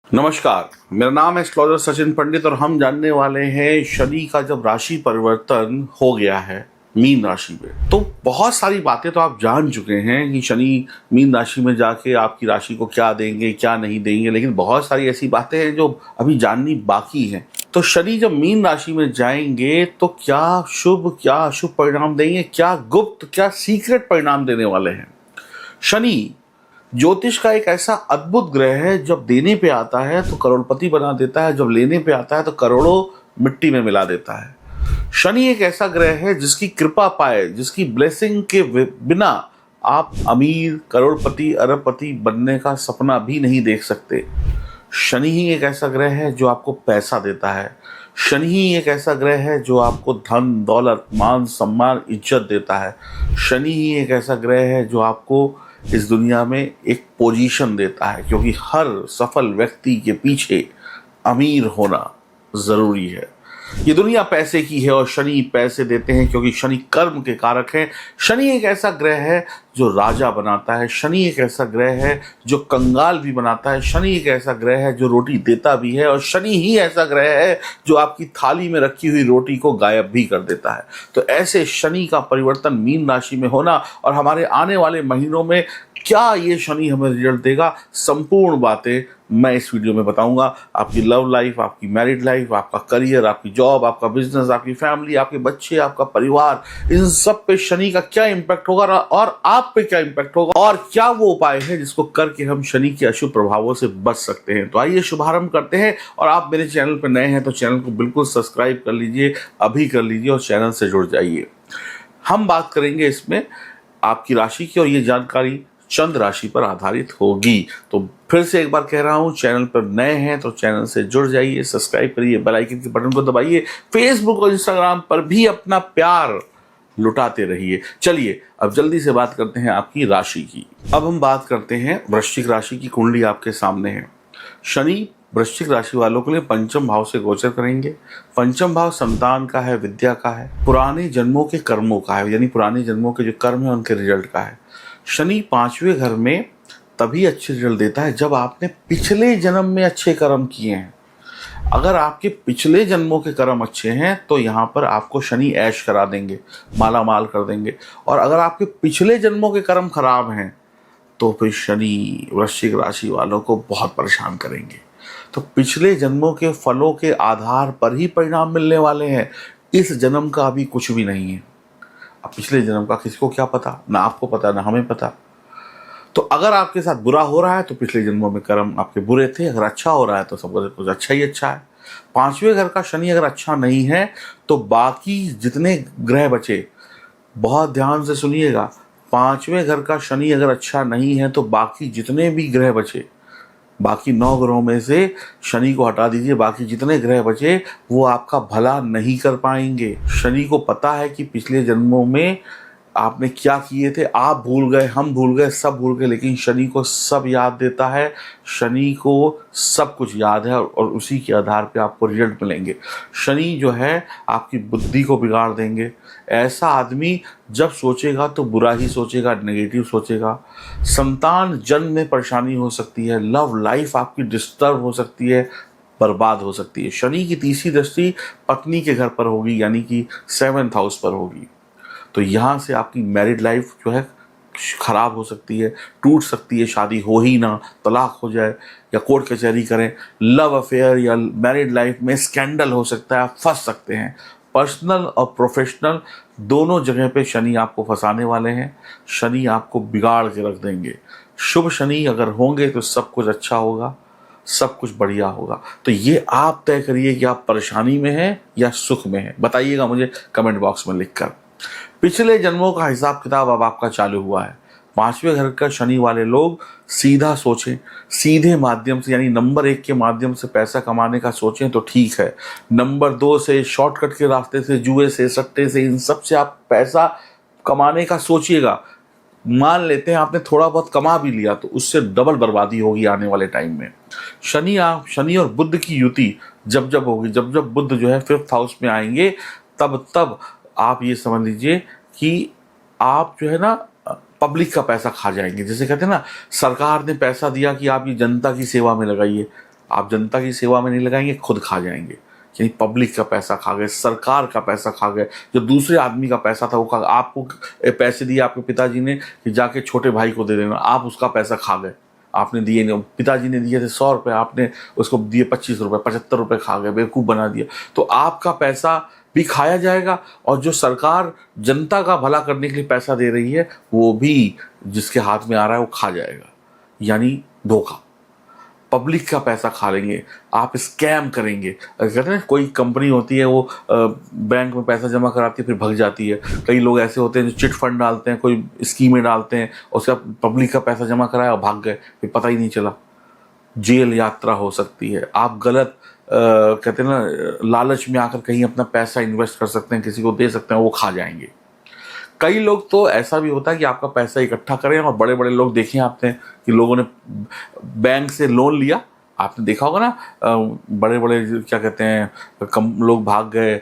नमस्कार, मेरा नाम है एस्ट्रोलॉजर सचिन पंडित और हम जानने वाले हैं शनि का जब राशि परिवर्तन हो गया है मीन राशि में। तो बहुत सारी बातें तो आप जान चुके हैं कि शनि मीन राशि में जाके आपकी राशि को क्या देंगे क्या नहीं देंगे, लेकिन बहुत सारी ऐसी बातें हैं जो अभी जाननी बाकी हैं। तो शनि जब मीन राशि में जाएंगे तो क्या शुभ क्या अशुभ परिणाम देंगे, क्या गुप्त क्या सीक्रेट परिणाम देने वाले हैं। शनि ज्योतिष का एक ऐसा अद्भुत ग्रह है, जब देने पे आता है तो करोड़पति बना देता है, जब लेने पे आता है तो करोड़ों मिट्टी में मिला देता है। शनि एक ऐसा ग्रह है जिसकी कृपा पाए, जिसकी ब्लेसिंग के बिना आप अमीर करोड़पति अरबपति बनने का सपना भी नहीं देख सकते। शनि ही एक ऐसा ग्रह है जो आपको पैसा देता है। शनि ही एक ऐसा ग्रह है जो आपको धन दौलत मान सम्मान इज्जत देता है। शनि ही एक ऐसा ग्रह है जो आपको इस दुनिया में एक पोजीशन देता है, क्योंकि हर सफल व्यक्ति के पीछे अमीर होना जरूरी है। ये दुनिया पैसे की है और शनि पैसे देते हैं, क्योंकि शनि कर्म के कारक हैं। शनि एक ऐसा ग्रह है जो राजा बनाता है। शनि एक ऐसा ग्रह है जो कंगाल भी बनाता है। शनि एक ऐसा ग्रह है जो रोटी देता भी है, और शनि ही ऐसा ग्रह है जो आपकी थाली में रखी हुई रोटी को गायब भी कर देता है। तो ऐसे शनि का परिवर्तन मीन राशि में होना और हमारे आने वाले महीनों में क्या ये शनि हमें रिजल्ट देगा, संपूर्ण बातें मैं इस वीडियो में बताऊंगा। आपकी लव लाइफ, आपकी मैरिड लाइफ, आपका करियर, आपकी जॉब, आपका बिजनेस, आपकी फैमिली, आपके बच्चे, आपका परिवार, इन सब पे शनि का क्या इंपैक्ट होगा और आप पे क्या इंपैक्ट होगा, और क्या वो उपाय है जिसको करके हम शनि के अशुभ प्रभावों से बच सकते हैं। तो आइए शुभारंभ करते हैं। और आप मेरे चैनल पर नए हैं तो चैनल को बिल्कुल सब्सक्राइब कर लीजिए, अभी कर लीजिए और चैनल से जुड़ जाइए। हम बात करेंगे इसमें आपकी राशि की, और ये जानकारी चंद्र राशि पर आधारित होगी। तो फिर से एक बार कह रहा हूं, चैनल पर नए हैं तो चैनल से जुड़ जाइए, सब्सक्राइब करिए, बेल आइकन के बटन को दबाइए, फेसबुक और इंस्टाग्राम पर भी अपना प्यार लुटाते रहिए। चलिए अब जल्दी से बात करते हैं आपकी राशि की। अब हम बात करते हैं वृश्चिक राशि की। कुंडली आपके सामने है। शनि वृश्चिक राशि वालों के लिए पंचम भाव से गोचर करेंगे। पंचम भाव संतान का है, विद्या का है, पुराने जन्मों के कर्मों का है, यानी पुराने जन्मों के जो कर्म है उनके रिजल्ट का है। शनि पांचवें घर में तभी अच्छे रिजल्ट देता है जब आपने पिछले जन्म में अच्छे कर्म किए हैं। अगर आपके पिछले जन्मों के कर्म अच्छे हैं तो यहाँ पर आपको शनि ऐश करा देंगे, माला माल कर देंगे। और अगर आपके पिछले जन्मों के कर्म खराब हैं तो फिर शनि वृश्चिक राशि वालों को बहुत परेशान करेंगे। तो पिछले जन्मों के फलों के आधार पर ही परिणाम मिलने वाले हैं। इस जन्म का अभी कुछ भी नहीं है। अब पिछले जन्म का किसी को क्या पता, ना आपको पता ना हमें पता। तो अगर आपके साथ बुरा हो रहा है तो पिछले जन्मों में कर्म आपके बुरे थे, अगर अच्छा हो रहा है तो सब कुछ अच्छा ही अच्छा है। पांचवें घर का शनि अगर अच्छा नहीं है तो बाकी जितने ग्रह बचे, बहुत ध्यान से सुनिएगा, पांचवें घर का शनि अगर अच्छा नहीं है तो बाकी जितने भी ग्रह बचे, बाकी 9 ग्रहों में से शनि को हटा दीजिए, बाकी जितने ग्रह बचे वो आपका भला नहीं कर पाएंगे। शनि को पता है कि पिछले जन्मों में आपने क्या किए थे, आप भूल गए, हम भूल गए, सब भूल गए, लेकिन शनि को सब याद देता है। शनि को सब कुछ याद है और उसी के आधार पे आपको रिजल्ट मिलेंगे। शनि जो है आपकी बुद्धि को बिगाड़ देंगे। ऐसा आदमी जब सोचेगा तो बुरा ही सोचेगा, नेगेटिव सोचेगा। संतान जन्म में परेशानी हो सकती है, लव लाइफ आपकी डिस्टर्ब हो सकती है, बर्बाद हो सकती है। शनि की तीसरी दृष्टि पत्नी के घर पर होगी, यानी कि 7th हाउस पर होगी। तो यहाँ से आपकी मैरिड लाइफ जो है खराब हो सकती है, टूट सकती है, शादी हो ही ना, तलाक हो जाए या कोर्ट कचहरी करें। लव अफेयर या मैरिड लाइफ में स्कैंडल हो सकता है, आप फंस सकते हैं। पर्सनल और प्रोफेशनल दोनों जगह पे शनि आपको फंसाने वाले हैं। शनि आपको बिगाड़ के रख देंगे। शुभ शनि अगर होंगे तो सब कुछ अच्छा होगा, सब कुछ बढ़िया होगा। तो ये आप तय करिए कि आप परेशानी में हैं या सुख में हैं, बताइएगा मुझे कमेंट बॉक्स में लिखकर। पिछले जन्मों का हिसाब किताब अब आपका चालू हुआ है। पांचवें घर का शनि वाले लोग सीधा सोचें, सीधे माध्यम से यानी नंबर 1 के माध्यम से पैसा कमाने का सोचें तो ठीक है। नंबर 2 से, शॉर्टकट के रास्ते से, जुए से, सट्टे से, इन सब से आप पैसा कमाने का सोचिएगा। मान लेते हैं आपने थोड़ा बहुत कमा भी लिया तो उससे डबल बर्बादी होगी आने वाले टाइम में। शनि और बुध की युति जब जब होगी, जब जब बुध जो है 5th हाउस में आएंगे, तब तब आप ये समझ लीजिए कि आप जो है ना पब्लिक का पैसा खा जाएंगे। जैसे कहते हैं ना, सरकार ने पैसा दिया कि आप ये जनता की सेवा में लगाइए, आप जनता की सेवा में नहीं लगाएंगे, खुद खा जाएंगे। यानी पब्लिक का पैसा खा गए, सरकार का पैसा खा गए, जो दूसरे आदमी का पैसा था वो खा। आपको पैसे दिए आपके पिताजी ने कि जाके छोटे भाई को दे देना, आप उसका पैसा खा गए, आपने दिए नहीं। पिताजी ने दिए थे 100 रुपये, आपने उसको दिए 25 रुपये, 75 रुपये खा गए, बेवकूफ़ बना दिया। तो आपका पैसा भी खाया जाएगा, और जो सरकार जनता का भला करने के लिए पैसा दे रही है वो भी जिसके हाथ में आ रहा है वो खा जाएगा। यानी धोखा, पब्लिक का पैसा खा लेंगे, आप स्कैम करेंगे। कहते हैं कोई कंपनी होती है वो बैंक में पैसा जमा कराती है फिर भग जाती है। कई लोग ऐसे होते हैं जो चिट फंड डालते हैं, कोई स्कीमें डालते हैं, उसका पब्लिक का पैसा जमा कराया और भाग गए, फिर पता ही नहीं चला। जेल यात्रा हो सकती है। आप गलत कहते हैं ना, लालच में आकर कहीं अपना पैसा इन्वेस्ट कर सकते हैं, किसी को दे सकते हैं, वो खा जाएंगे। कई लोग तो ऐसा भी होता है कि आपका पैसा इकट्ठा करें, और बड़े बड़े लोग देखे आपने कि लोगों ने बैंक से लोन लिया, आपने देखा होगा ना, बड़े बड़े क्या कहते हैं लोग भाग गए,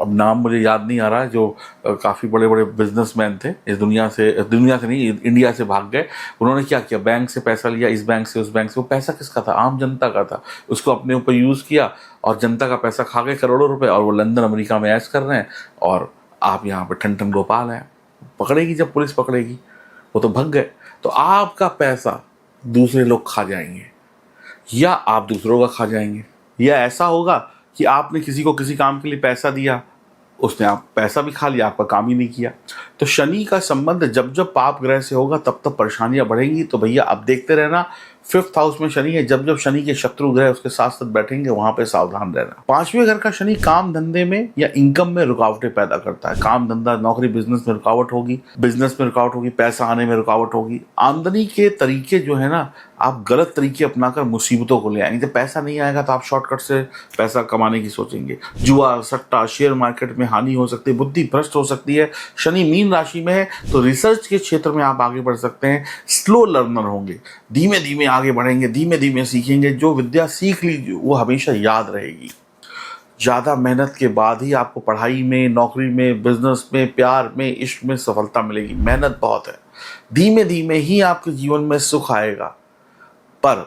अब नाम मुझे याद नहीं आ रहा, जो काफ़ी बड़े बड़े बिजनेसमैन थे इस दुनिया से नहीं, इंडिया से भाग गए। उन्होंने क्या किया, बैंक से पैसा लिया, इस बैंक से उस बैंक से। वो पैसा किसका था? आम जनता का था। उसको अपने ऊपर यूज़ किया और जनता का पैसा खा गए, करोड़ों रुपए, और वो लंदन अमेरिका में ऐश कर रहे हैं, और आप यहाँ पे ठन ठन गोपाल हैं। पकड़ेगी जब पुलिस पकड़ेगी, वो तो भग गए। तो आपका पैसा दूसरे लोग खा जाएंगे, या आप दूसरों का खा जाएंगे, या ऐसा होगा कि आपने किसी को किसी काम के लिए पैसा दिया, उसने आप पैसा भी खा लिया, आपका काम ही नहीं किया। तो शनि का संबंध जब जब पाप ग्रह से होगा तब तब परेशानियां बढ़ेंगी। तो भैया अब देखते रहना, 5th हाउस में शनि है, जब जब शनि के शत्रु ग्रह उसके साथ साथ बैठेंगे वहां पे सावधान रहना। 5वें घर का शनि काम धंधे में या इनकम में रुकावटें पैदा करता है। काम धंधा, नौकरी, बिजनेस में रुकावट होगी, पैसा आने में रुकावट होगी। आमदनी के तरीके जो है ना, आप गलत तरीके अपनाकर मुसीबतों को ले आएंगे। जब पैसा नहीं आएगा तो आप शॉर्टकट से पैसा कमाने की सोचेंगे। जुआ, सट्टा, शेयर मार्केट में हानि हो सकती है, बुद्धि भ्रष्ट हो सकती है। शनि मीन राशि में है तो रिसर्च के क्षेत्र में आप आगे बढ़ सकते हैं। स्लो लर्नर होंगे, धीमे धीमे आगे बढ़ेंगे, धीमे धीमे सीखेंगे। जो विद्या सीख ली वो हमेशा याद रहेगी। ज़्यादा मेहनत के बाद ही आपको पढ़ाई में, नौकरी में, बिजनेस में, प्यार में, इश्क में सफलता मिलेगी। मेहनत बहुत है, धीमे धीमे ही आपके जीवन में सुख आएगा। पर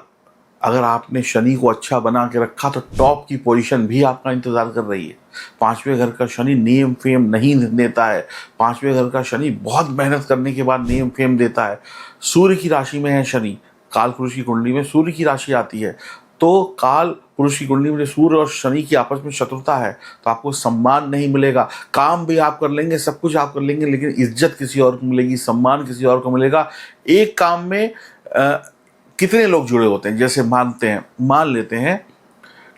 अगर आपने शनि को अच्छा बना के रखा तो टॉप की पोजीशन भी आपका इंतजार कर रही है। 5वें घर का शनि नेम फेम नहीं देता है। 5वें घर का शनि बहुत मेहनत करने के बाद नेम फेम देता है। सूर्य की राशि में है शनि, काल पुरुष की कुंडली में सूर्य की राशि आती है, तो काल पुरुष की कुंडली में सूर्य और शनि की आपस में शत्रुता है, तो आपको सम्मान नहीं मिलेगा। काम भी आप कर लेंगे, सब कुछ आप कर लेंगे, लेकिन इज्जत किसी और को मिलेगी, सम्मान किसी और को मिलेगा। एक काम में कितने लोग जुड़े होते हैं? जैसे मान लेते हैं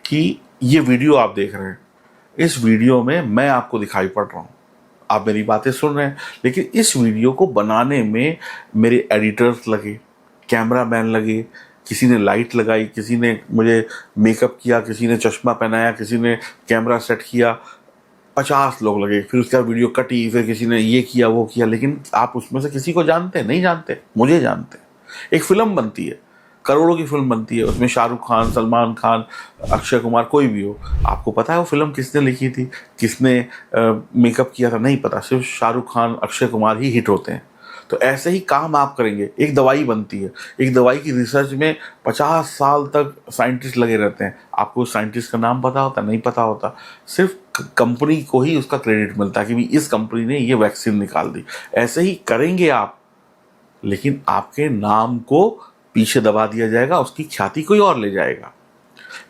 कि ये वीडियो आप देख रहे हैं, इस वीडियो में मैं आपको दिखाई पड़ रहा हूँ, आप मेरी बातें सुन रहे हैं, लेकिन इस वीडियो को बनाने में मेरे एडिटर्स लगे, कैमरामैन लगे, किसी ने लाइट लगाई, किसी ने मुझे मेकअप किया, किसी ने चश्मा पहनाया, किसी ने कैमरा सेट किया, 50 लोग लगे, फिर उसका वीडियो कटी, फिर किसी ने ये किया वो किया। लेकिन आप उसमें से किसी को जानते नहीं जानते? मुझे जानते। एक फिल्म बनती है, करोड़ों की फिल्म बनती है, उसमें शाहरुख खान, सलमान खान, अक्षय कुमार, कोई भी हो, आपको पता है वो फिल्म किसने लिखी थी, किसने मेकअप किया था? नहीं पता। सिर्फ शाहरुख खान, अक्षय कुमार ही हिट होते हैं। तो ऐसे ही काम आप करेंगे। एक दवाई बनती है, एक दवाई की रिसर्च में 50 साल तक साइंटिस्ट लगे रहते हैं। आपको साइंटिस्ट का नाम पता होता? नहीं पता होता। सिर्फ कंपनी को ही उसका क्रेडिट मिलता है कि भाई इस कंपनी ने ये वैक्सीन निकाल दी। ऐसे ही करेंगे आप, लेकिन आपके नाम को पीछे दबा दिया जाएगा, उसकी ख्याति कोई और ले जाएगा,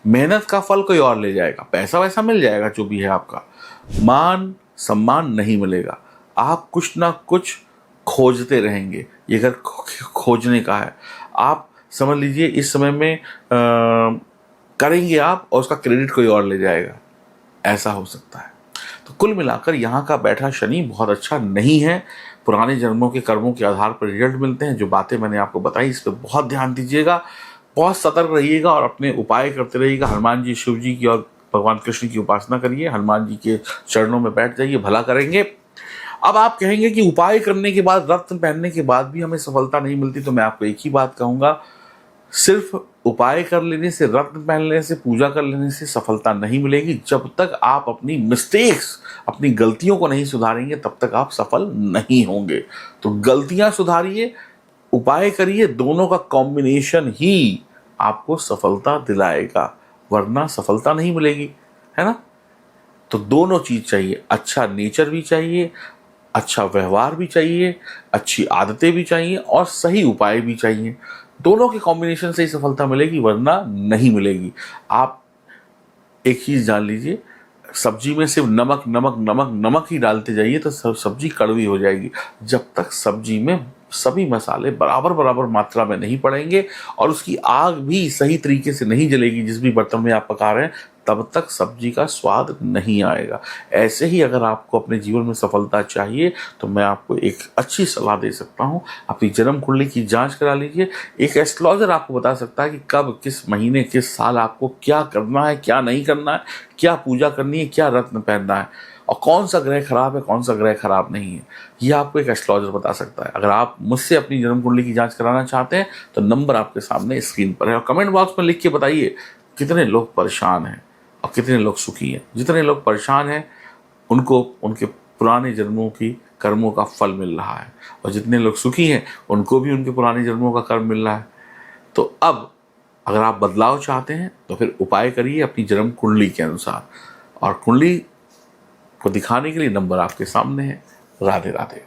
मेहनत का फल कोई और ले जाएगा। पैसा वैसा मिल जाएगा जो भी है, आपका मान सम्मान नहीं मिलेगा। आप कुछ ना कुछ खोजते रहेंगे। ये अगर खोजने का है, आप समझ लीजिए इस समय में करेंगे आप और उसका क्रेडिट कोई और ले जाएगा, ऐसा हो सकता है। तो कुल मिलाकर यहाँ का बैठा शनि बहुत अच्छा नहीं है। पुराने जन्मों के कर्मों के आधार पर रिजल्ट मिलते हैं। जो बातें मैंने आपको बताई इस पर बहुत ध्यान दीजिएगा, बहुत सतर्क रहिएगा और अपने उपाय करते रहिएगा। हनुमान जी, शिव जी की और भगवान कृष्ण की उपासना करिए, हनुमान जी के चरणों में बैठ जाइए, भला करेंगे। अब आप कहेंगे कि उपाय करने के बाद, रत्न पहनने के बाद भी हमें सफलता नहीं मिलती, तो मैं आपको एक ही बात कहूँगा, सिर्फ उपाय कर लेने से, रत्न पहन लेने से, पूजा कर लेने से सफलता नहीं मिलेगी। जब तक आप अपनी मिस्टेक्स, अपनी गलतियों को नहीं सुधारेंगे तब तक आप सफल नहीं होंगे। तो गलतियां सुधारिए, उपाय करिए, दोनों का कॉम्बिनेशन ही आपको सफलता दिलाएगा, वरना सफलता नहीं मिलेगी, है ना। तो दोनों चीज चाहिए, अच्छा नेचर भी चाहिए, अच्छा व्यवहार भी चाहिए, अच्छी आदतें भी चाहिए और सही उपाय भी चाहिए। दोनों के कॉम्बिनेशन से ही सफलता मिलेगी, वरना नहीं मिलेगी। आप एक चीज जान लीजिए, सब्जी में सिर्फ नमक नमक नमक नमक ही डालते जाइए तो सब्जी कड़वी हो जाएगी। जब तक सब्जी में सभी मसाले बराबर बराबर मात्रा में नहीं पड़ेंगे और उसकी आग भी सही तरीके से नहीं जलेगी जिस भी बर्तन में आप पका रहे हैं, तब तक सब्जी का स्वाद नहीं आएगा। ऐसे ही अगर आपको अपने जीवन में सफलता चाहिए तो मैं आपको एक अच्छी सलाह दे सकता हूं, अपनी जन्म कुंडली की जांच करा लीजिए। एक एस्ट्रोलॉजर आपको बता सकता है कि कब, किस महीने, किस साल आपको क्या करना है, क्या नहीं करना है, क्या पूजा करनी है, क्या रत्न पहनना है और कौन सा ग्रह खराब है, कौन सा ग्रह खराब नहीं है। ये आपको एक एस्ट्रोलॉजर बता सकता है। अगर आप मुझसे अपनी जन्म कुंडली की जांच कराना चाहते हैं तो नंबर आपके सामने स्क्रीन पर है और कमेंट बॉक्स में लिख के बताइए कितने लोग परेशान हैं और कितने लोग सुखी हैं। जितने लोग परेशान हैं उनको उनके पुराने जन्मों की कर्मों का फल मिल रहा है और जितने लोग सुखी हैं उनको भी उनके पुराने जन्मों का कर्म मिल रहा है। तो अब अगर आप बदलाव चाहते हैं तो फिर उपाय करिए अपनी जन्म कुंडली के अनुसार, और कुंडली को दिखाने के लिए नंबर आपके सामने है। राधे राधे।